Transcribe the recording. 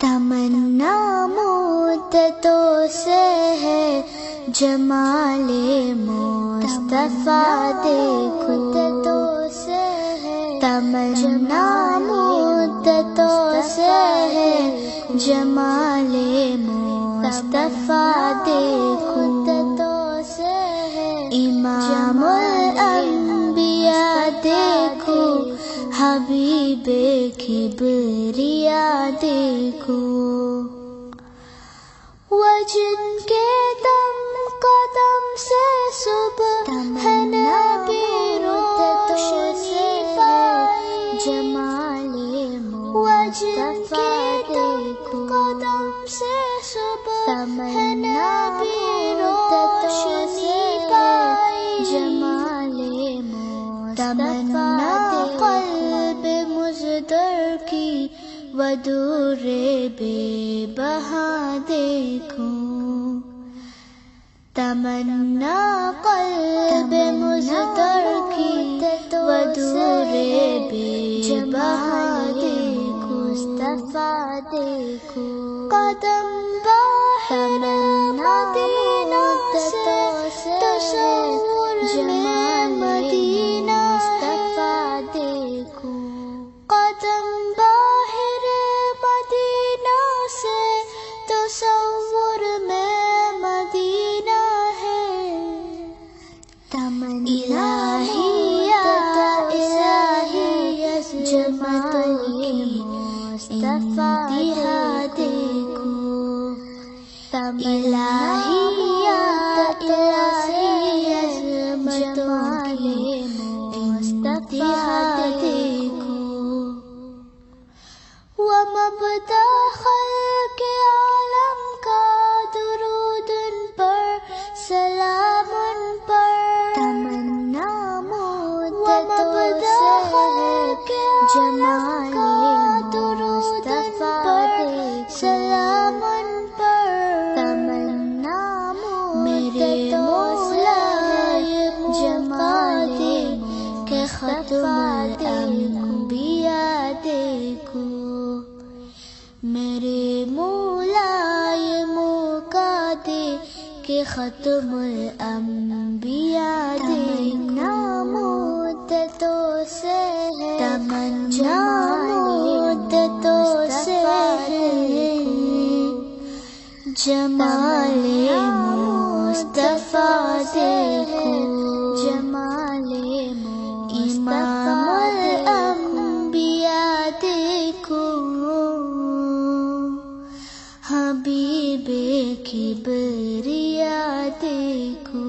تمنا مدتوں سے ہے جمال مصطفیٰ دیکھو، تمنا مدتوں سے ہے جمال مصطفیٰ دیکھو، امام الانبیاء دیکھو، حبیب کبریا دیکھو، وہ جن کے دم قدم سے صبح ہے نبی روشنی پائی، جمال مصطفیٰ دیکھو، قدم سے صبح ہے نبی روشنی پائی، جمال تمنا قلب مزدر کی ودور بے بہا دیکھو، تمنا قلب مزدر کی ودور بے بہا دیکھو، مصطفیٰ دیکھو، قدم باہر مدینہ سے تصور میں مدینہ مصطفیٰ دیکھو، قدم باہر مدینہ سے تصور میں مدینہ ہے، الہی یا الہی جمال مصطفیٰ دیکھو، الہی یا الہی جمال مصطفیٰ دیکھو، ومبدأ خلق عالم کا درود پر، سلام پر، تمنا مدتوں سے ہے جمال مصطفیٰ دیکھو، سلام پر، تمنا میرے مولا جمال کے ختم الانبیاء دیکھو، میرے مولا یہ موقع دے کہ ختم الانبیاء دیکھو، مدتوں سے ہے تمنا مدتوں سے ہے جمال مصطفیٰ دیکھو، جمال امام الانبیاء دیکھو، حبیب کبریا دیکھو۔